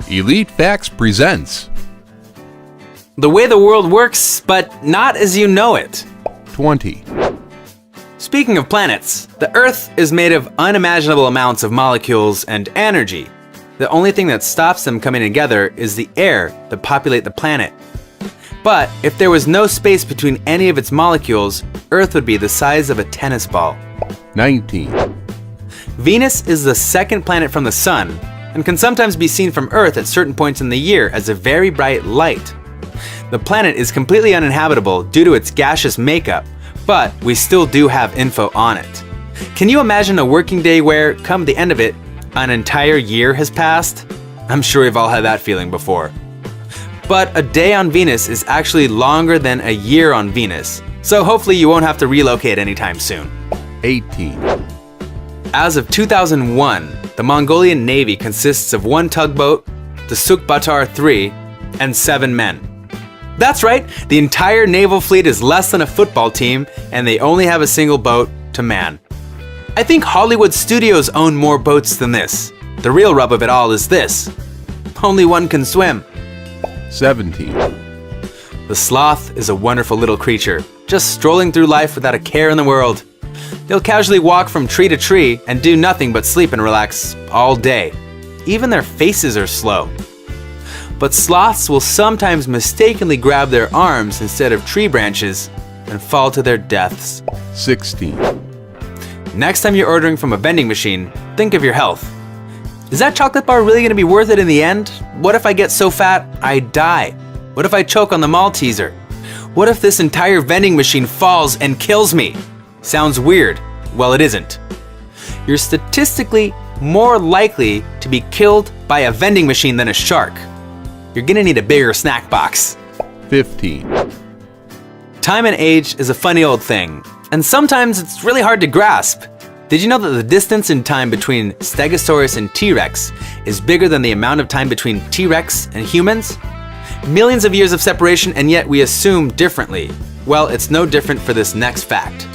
Elite Facts presents The way the world works, but not as you know it. 20. Speaking of planets, the Earth is made of unimaginable amounts of molecules and energy. The only thing that stops them coming together is the air that populate the planet. But if there was no space between any of its molecules, Earth would be the size of a tennis ball. 19. Venus is the second planet from the Sun and can sometimes be seen from Earth at certain points in the year as a very bright light. The planet is completely uninhabitable due to its gaseous makeup, but we still do have info on it. Can you imagine a working day where, come the end of it, an entire year has passed? I'm sure we've all had that feeling before. But a day on Venus is actually longer than a year on Venus, so hopefully you won't have to relocate anytime soon. 18. As of 2001, the Mongolian Navy consists of one tugboat, the Sukbatar 3, and 7 men. That's right, the entire naval fleet is less than a football team, and they only have a single boat to man. I think Hollywood studios own more boats than this. The real rub of it all is this: only one can swim. 17. The sloth is a wonderful little creature, just strolling through life without a care in the world. They'll casually walk from tree to tree and do nothing but sleep and relax all day. Even their faces are slow. But sloths will sometimes mistakenly grab their arms instead of tree branches and fall to their deaths. 16. Next time you're ordering from a vending machine, think of your health. Is that chocolate bar really going to be worth it in the end? What if I get so fat I die? What if I choke on the Malteser? What if this entire vending machine falls and kills me? Sounds weird. Well, it isn't. You're statistically more likely to be killed by a vending machine than a shark. You're gonna need a bigger snack box. 15. Time and age is a funny old thing, and sometimes it's really hard to grasp. Did you know that the distance in time between Stegosaurus and T-Rex is bigger than the amount of time between T-Rex and humans? Millions of years of separation, and yet we assume differently. Well, it's no different for this next fact.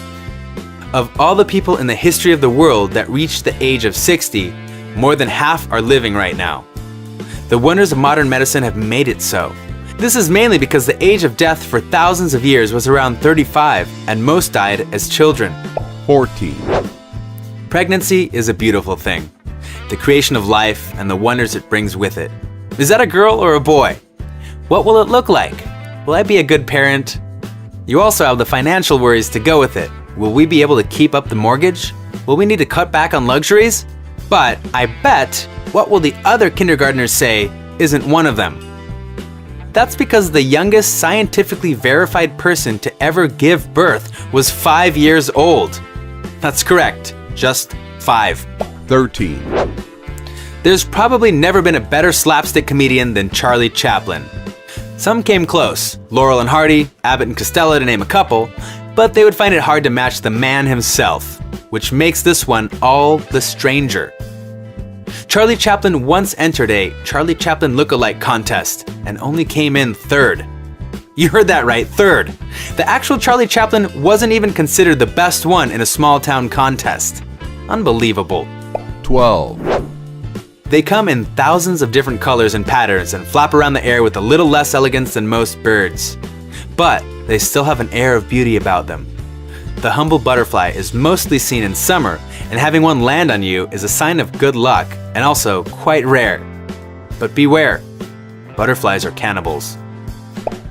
Of all the people in the history of the world that reached the age of 60, more than half are living right now. The wonders of modern medicine have made it so. This is mainly because the age of death for thousands of years was around 35, and most died as children. 14. Pregnancy is a beautiful thing. The creation of life and the wonders it brings with it. Is that a girl or a boy? What will it look like? Will I be a good parent? You also have the financial worries to go with it. Will we be able to keep up the mortgage? Will we need to cut back on luxuries? But I bet what will the other kindergartners say isn't one of them. That's because the youngest scientifically verified person to ever give birth was 5 years old. That's correct, just 5. 13. There's probably never been a better slapstick comedian than Charlie Chaplin. Some came close, Laurel and Hardy, Abbott and Costello to name a couple, but they would find it hard to match the man himself, which makes this one all the stranger. Charlie Chaplin once entered a Charlie Chaplin look-alike contest and only came in 3rd. You heard that right, 3rd. The actual Charlie Chaplin wasn't even considered the best one in a small-town contest. Unbelievable. 12. They come in thousands of different colors and patterns and flap around the air with a little less elegance than most birds. But they still have an air of beauty about them. The humble butterfly is mostly seen in summer, and having one land on you is a sign of good luck and also quite rare. But beware, butterflies are cannibals.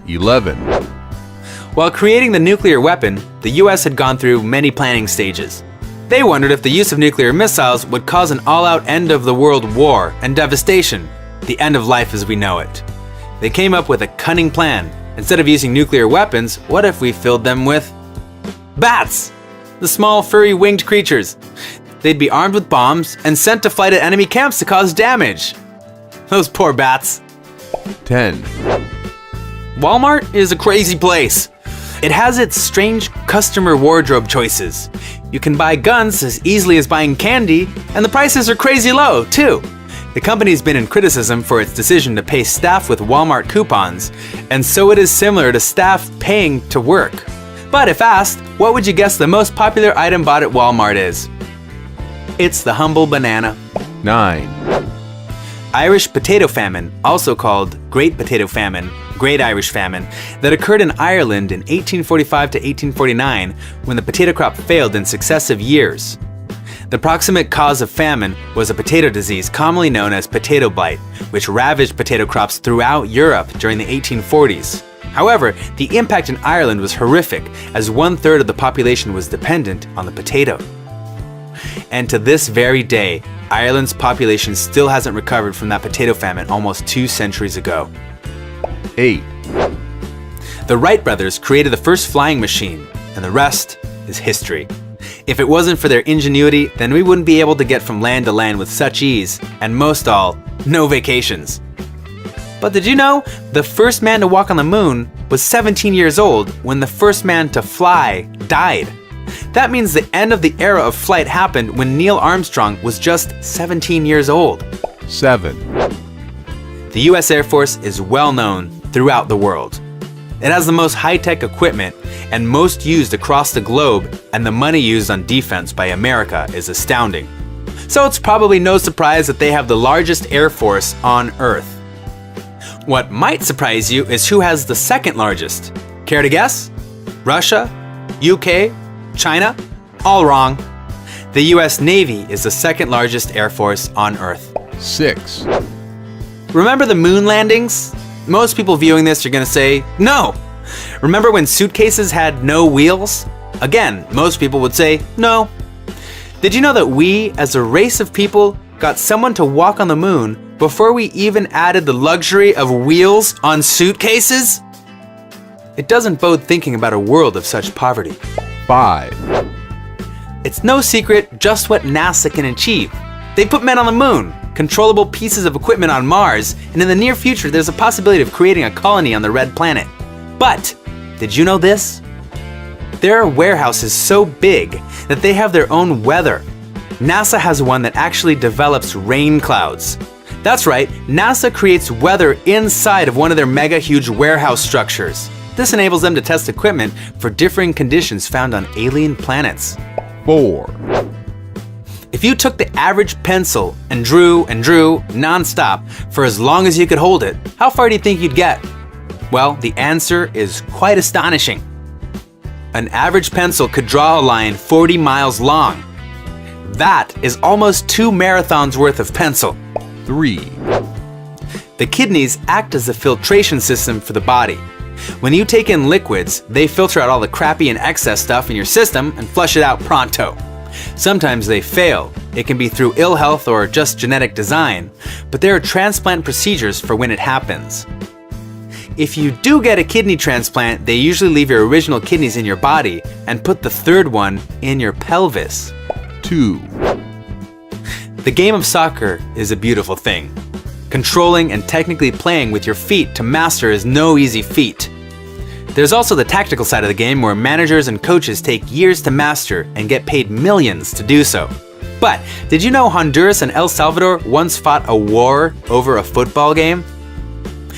11. While creating the nuclear weapon, the US had gone through many planning stages. They wondered if the use of nuclear missiles would cause an all-out end of the world war and devastation, the end of life as we know it. They came up with a cunning plan. Instead of using nuclear weapons, what if we filled them with bats? The small, furry, winged creatures. They'd be armed with bombs and sent to fight at enemy camps to cause damage. Those poor bats. 10. Walmart is a crazy place. It has its strange customer wardrobe choices. You can buy guns as easily as buying candy, and the prices are crazy low, too. The company's been in criticism for its decision to pay staff with Walmart coupons, and so it is similar to staff paying to work. But if asked, what would you guess the most popular item bought at Walmart is? It's the humble banana. 9. Irish potato famine, also called Great Potato Famine, Great Irish Famine, that occurred in Ireland in 1845 to 1849 when the potato crop failed in successive years. The proximate cause of famine was a potato disease commonly known as potato blight, which ravaged potato crops throughout Europe during the 1840s. However, the impact in Ireland was horrific, as 1/3 of the population was dependent on the potato. And to this very day, Ireland's population still hasn't recovered from that potato famine almost 2 centuries ago. 8, The Wright brothers created the first flying machine, and the rest is history. If it wasn't for their ingenuity, then we wouldn't be able to get from land to land with such ease, and most all, no vacations. But did you know the first man to walk on the moon was 17 years old when the first man to fly died? That means the end of the era of flight happened when Neil Armstrong was just 17 years old. 7, The US Air Force is well known throughout the world. It has the most high-tech equipment and most used across the globe, and the money used on defense by America is astounding. So it's probably no surprise that they have the largest air force on Earth. What might surprise you is who has the second largest. Care to guess? Russia? UK? China? All wrong. The US Navy is the second largest air force on Earth. 6, Remember the moon landings? Most people viewing this are gonna say, no. Remember when suitcases had no wheels? Again, most people would say, no. Did you know that we, as a race of people, got someone to walk on the moon before we even added the luxury of wheels on suitcases? It doesn't bode thinking about a world of such poverty. 5, It's no secret just what NASA can achieve. They put men on the moon, controllable pieces of equipment on Mars, and in the near future there's a possibility of creating a colony on the red planet. But, did you know this? There are warehouses so big that they have their own weather. NASA has one that actually develops rain clouds. That's right, NASA creates weather inside of one of their mega huge warehouse structures. This enables them to test equipment for differing conditions found on alien planets. 4, If you took the average pencil and drew non-stop for as long as you could hold it, how far do you think you'd get? Well, the answer is quite astonishing. An average pencil could draw a line 40 miles long. That is almost 2 marathons worth of pencil. 3, The kidneys act as a filtration system for the body. When you take in liquids, they filter out all the crappy and excess stuff in your system and flush it out pronto. Sometimes they fail. It can be through ill health or just genetic design, but there are transplant procedures for when it happens. If you do get a kidney transplant, they usually leave your original kidneys in your body and put the third one in your pelvis. 2, The game of soccer is a beautiful thing. Controlling and technically playing with your feet to master is no easy feat. There's also the tactical side of the game where managers and coaches take years to master and get paid millions to do so. But did you know Honduras and El Salvador once fought a war over a football game?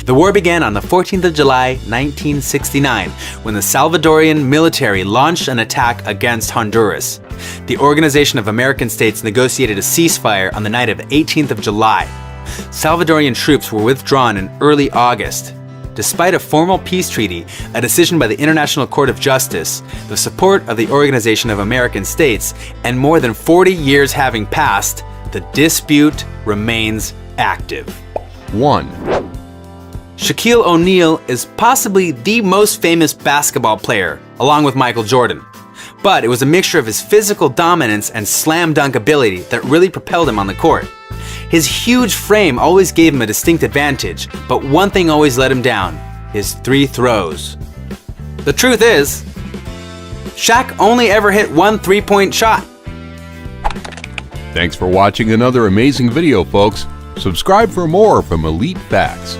The war began on the 14th of July, 1969, when the Salvadorian military launched an attack against Honduras. The Organization of American States negotiated a ceasefire on the night of 18th of July. Salvadorian troops were withdrawn in early August. Despite a formal peace treaty, a decision by the International Court of Justice, the support of the Organization of American States, and more than 40 years having passed, the dispute remains active. 1, Shaquille O'Neal is possibly the most famous basketball player, along with Michael Jordan. But it was a mixture of his physical dominance and slam dunk ability that really propelled him on the court. His huge frame always gave him a distinct advantage, but one thing always let him down: his 3 throws. The truth is, Shaq only ever hit 1 3-point shot. Thanks for watching another amazing video, folks. Subscribe for more from Elite Facts.